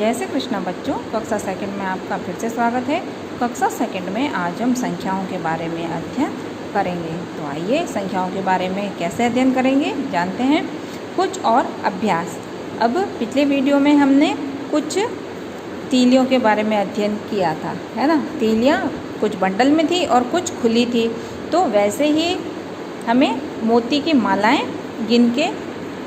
जय श्री कृष्ण बच्चों, कक्षा सेकंड में आपका फिर से स्वागत है। कक्षा सेकंड में आज हम संख्याओं के बारे में अध्ययन करेंगे। तो आइए संख्याओं के बारे में कैसे अध्ययन करेंगे जानते हैं। कुछ और अभ्यास। अब पिछले वीडियो में हमने कुछ तीलियों के बारे में अध्ययन किया था, है ना। तीलियाँ कुछ बंडल में थी और कुछ खुली थी। तो वैसे ही हमें मोती की मालाएँ गिन के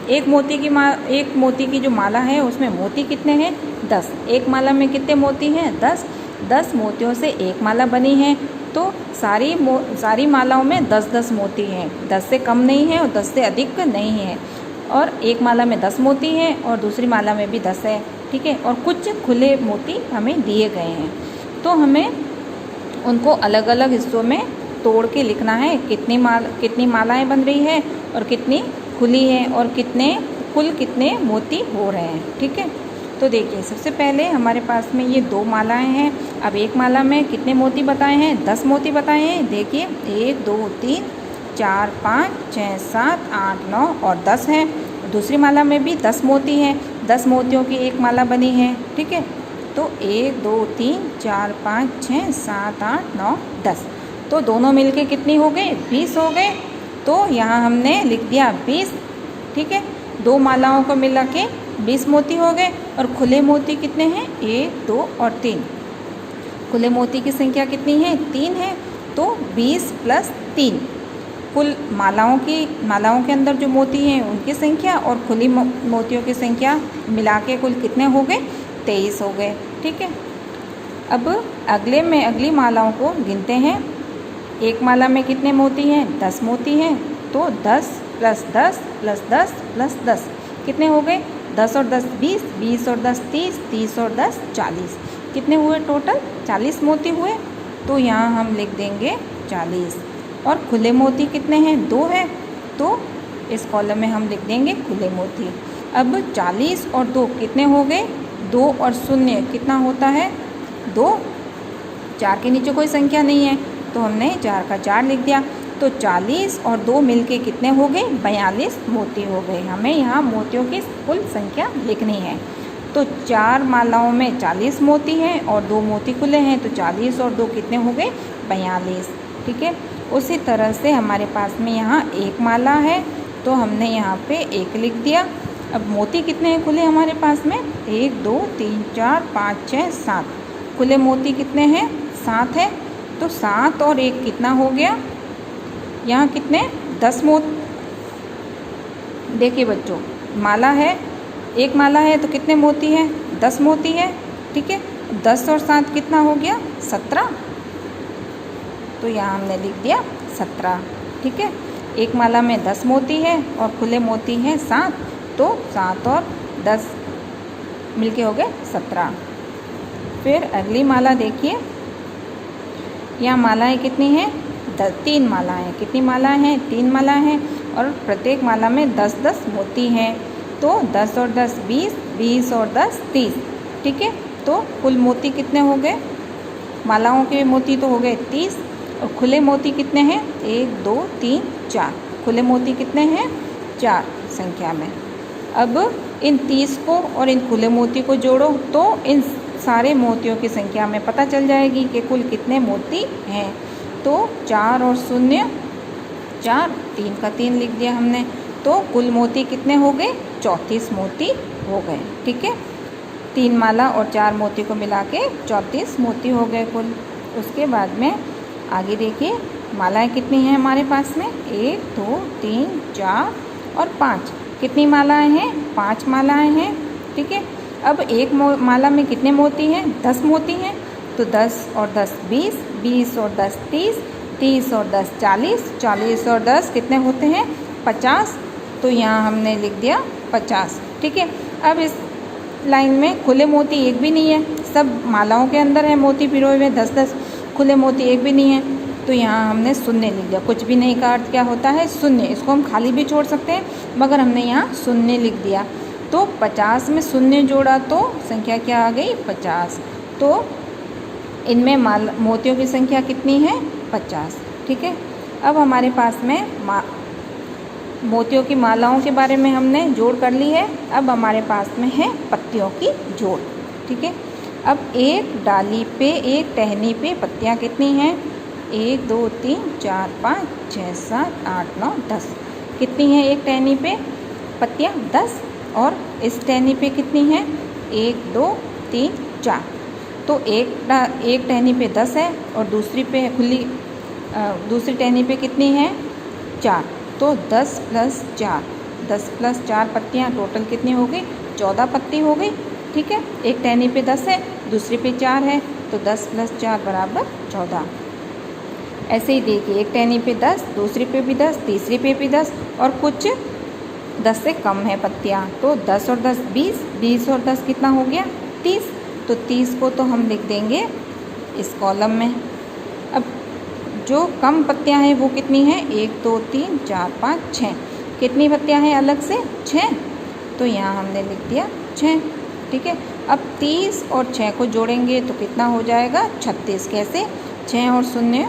एक मोती की जो माला है उसमें मोती कितने हैं? 10। एक माला में कितने मोती हैं? 10। 10 मोतियों से एक माला बनी है। तो सारी मालाओं में 10-10 मोती हैं। 10 से कम नहीं है और 10 से अधिक नहीं है। और एक माला में 10 मोती हैं और दूसरी माला में भी 10 है, ठीक है। और कुछ खुले मोती हमें दिए गए हैं। तो हमें उनको अलग अलग हिस्सों में तोड़ के लिखना है कितनी मालाएँ बन रही है और कितनी खुली है और कुल कितने मोती हो रहे हैं, ठीक है। तो देखिए, सबसे पहले हमारे पास में ये 2 मालाएं हैं। अब एक माला में कितने मोती बताए हैं? 10 मोती बताए हैं। देखिए 1 2 3 4 5 6 7 8 9 और 10 हैं। दूसरी माला में भी 10 मोती हैं। 10 मोतियों की एक माला बनी है, ठीक है। तो 1 2 3 4 5 6 7 8 9 10। तो दोनों मिलके कितनी हो गए? 20 हो गए। तो यहाँ हमने लिख दिया 20, ठीक है। 2 मालाओं को मिला के 20 मोती हो गए। और खुले मोती कितने हैं? 1 2 और 3। खुले मोती की संख्या कितनी है? 3 है। तो 20 + 3 कुल मालाओं के अंदर जो मोती हैं उनकी संख्या और खुली मोतियों की संख्या मिला के कुल कितने हो गए? 23 हो गए, ठीक है। अब अगली मालाओं को गिनते हैं। एक माला में कितने मोती हैं? 10 मोती हैं। तो 10 + 10 + 10 + 10 कितने हो गए? 10 और 10 20, 20 और 10 30, 30 और 10 40। कितने हुए टोटल? 40 मोती हुए। तो यहाँ हम लिख देंगे 40। और खुले मोती कितने हैं? 2 है। तो इस कॉलम में हम लिख देंगे खुले मोती। अब 40 और 2 कितने हो गए? 2 और 0 कितना होता है? 2। 4 के नीचे कोई संख्या नहीं है तो हमने 4 का 4 लिख दिया। तो 40 और 2 मिलके कितने हो गए? 42 मोती हो गए। हमें यहाँ मोतियों की कुल संख्या लिखनी है। तो 4 मालाओं में 40 मोती हैं और 2 मोती खुले हैं। तो 40 और 2 कितने हो गए? 42, ठीक है। उसी तरह से हमारे पास में यहाँ एक माला है तो हमने यहाँ पे 1 लिख दिया। अब मोती कितने हैं खुले हमारे पास में? 1 2 3 4 5 6 7। खुले मोती कितने हैं? 7 है। तो 7 और 1 कितना हो गया? यहाँ कितने? 10 मोती। देखिए बच्चों, माला है, एक माला है तो कितने मोती हैं? 10 मोती है, ठीक है। 10 और 7 कितना हो गया? 17। तो यहाँ हमने लिख दिया 17, ठीक है। एक माला में 10 मोती है और खुले मोती हैं 7। तो 7 और 10 मिलके हो गए 17। फिर अगली माला देखिए, यहाँ मालाएँ कितनी हैं? 3 मालाएँ। कितनी मालाएँ हैं? 3 मालाएँ हैं और प्रत्येक माला में 10-10 मोती हैं। तो 10 और 10 20, 20 और 10 30, ठीक है। तो कुल मोती कितने हो गए? मालाओं के मोती तो हो गए 30 और खुले मोती कितने हैं? 1 2 3 4। खुले मोती कितने हैं? 4 संख्या में। अब इन 30 को और इन खुले मोती को जोड़ो तो इन सारे मोतियों की संख्या में पता चल जाएगी कि कुल कितने मोती हैं। तो 4 और 0 4, 3 का 3 लिख दिया हमने। तो कुल मोती कितने हो गए? 34 मोती हो गए, ठीक है। 3 माला और 4 मोती को मिला के 34 मोती हो गए कुल। उसके बाद में आगे देखिए, मालाएँ कितनी हैं हमारे पास में? 1 2 3 4 और 5। कितनी मालाएँ हैं? 5 मालाएँ हैं, ठीक है। अब एक माला में कितने मोती हैं? 10 मोती हैं। तो 10 और 10 20, 20 और 10 30, 30 और 10 40, 40 और 10 कितने होते हैं? 50। तो यहाँ हमने लिख दिया 50, ठीक है। अब इस लाइन में खुले मोती एक भी नहीं है, सब मालाओं के अंदर है मोती पिरोए हुए 10-10। खुले मोती एक भी नहीं है तो यहाँ हमने 0 लिख दिया। कुछ भी नहीं का अर्थ क्या होता है? 0। इसको हम खाली भी छोड़ सकते हैं मगर हमने यहाँ 0 लिख दिया। तो 50 में 0 जोड़ा तो संख्या क्या आ गई? 50। तो इनमें मोतियों की संख्या कितनी है? 50, ठीक है। अब हमारे पास में मोतियों की मालाओं के बारे में हमने जोड़ कर ली है। अब हमारे पास में है पत्तियों की जोड़। ठीक है। अब एक डाली पे, एक टहनी पे पत्तियाँ कितनी हैं? 1 2 3 4 5 6 7 8 9 10। कितनी हैं एक टहनी पे पत्तियाँ? 10। और इस टहनी पे कितनी हैं? 1 2 3 4। तो एक टहनी पे 10 है और दूसरी पे खुली दूसरी टहनी पे कितनी है? 4। तो 10 + 4, 10 + 4 पत्तियाँ टोटल कितनी हो गई? 14 पत्ती हो गई। ठीक है, एक टहनी पे 10 है, दूसरी पे 4 है, तो 10 + 4 = 14। ऐसे ही देखिए, एक टहनी पे 10, दूसरी पे भी 10, तीसरी पे भी 10 और कुछ 10 से कम है पत्तियाँ। तो 10 और 10 20, 20 और 10 कितना हो गया? 30। तो 30 को तो हम लिख देंगे इस कॉलम में। अब जो कम पत्तियाँ हैं वो कितनी हैं? 1 2 3 4 5 6। कितनी पत्तियाँ हैं अलग से? 6। तो यहाँ हमने लिख दिया 6। ठीक है। अब 30 और 6 को जोड़ेंगे तो कितना हो जाएगा? 36। कैसे? 6 और 0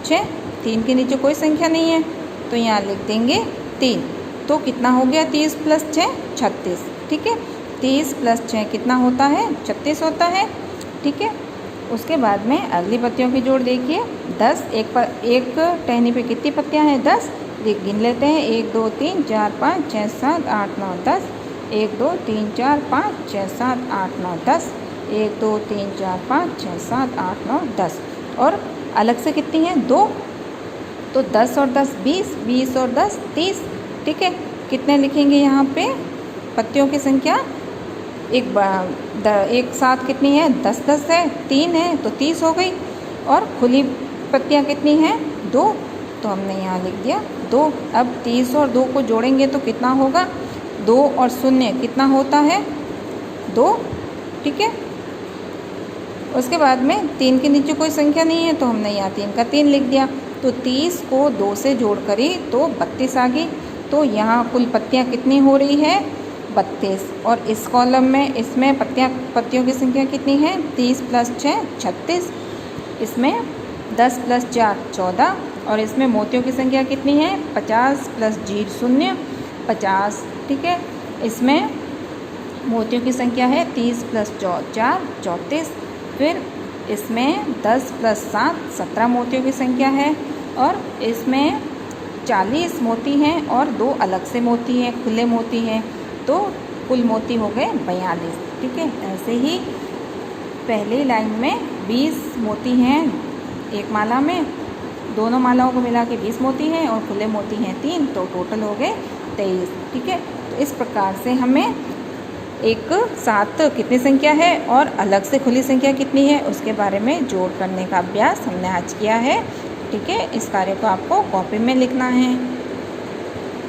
6, 3 के नीचे कोई संख्या नहीं है तो यहाँ लिख देंगे 3। तो कितना हो गया? 30 + 6 36। ठीक है, 30 + 6 कितना होता है? 36 होता है। ठीक है। उसके बाद में अगली पत्तियों की जोड़ देखिए। 10, एक टहनी पे कितनी पत्तियाँ हैं? 10। गिन लेते हैं। 1 2 3 4 5 6 7 8 9 10। 1 2 3 4 5 6 7 8 9 10। 1 2 3 4 5 6 7 8 9 10। और अलग से कितनी हैं? 2। तो 10 और 10 20, 20 और 10 30। ठीक है, कितने लिखेंगे यहाँ पे पत्तियों की संख्या? एक साथ कितनी है? 10 10 है, 3 है तो 30 हो गई। और खुली पत्तियाँ कितनी हैं? 2। तो हमने यहाँ लिख दिया 2। अब 30 और 2 को जोड़ेंगे तो कितना होगा? 2 और 0 कितना होता है? 2। ठीक है। उसके बाद में 3 के नीचे कोई संख्या नहीं है तो हमने यहाँ 3 का 3 लिख दिया। तो 30 को 2 से जोड़ करी तो 32 आ गई। तो यहाँ कुल पत्तियाँ कितनी हो रही है? 32। और इस कॉलम में इसमें पत्तियों की संख्या कितनी है? 30 + 6 36। इसमें 10 + 4 14। और इसमें मोतियों की संख्या कितनी है? 50 + 0 50। ठीक है, इसमें मोतियों की संख्या है 30 + 4 34। फिर इसमें 10 + 7 17 मोतियों की संख्या है। और इसमें 40 मोती हैं और 2 अलग से मोती हैं, खुले मोती हैं। तो कुल मोती हो गए 42। ठीक है, ऐसे ही पहली लाइन में 20 मोती हैं एक माला में, दोनों मालाओं को मिला के 20 मोती हैं और खुले मोती हैं 3, तो टोटल हो गए 23। ठीक है, तो इस प्रकार से हमें एक साथ कितनी संख्या है और अलग से खुली संख्या कितनी है उसके बारे में जोड़ करने का अभ्यास हमने आज किया है। ठीक है, इस कार्य को आपको कॉपी में लिखना है।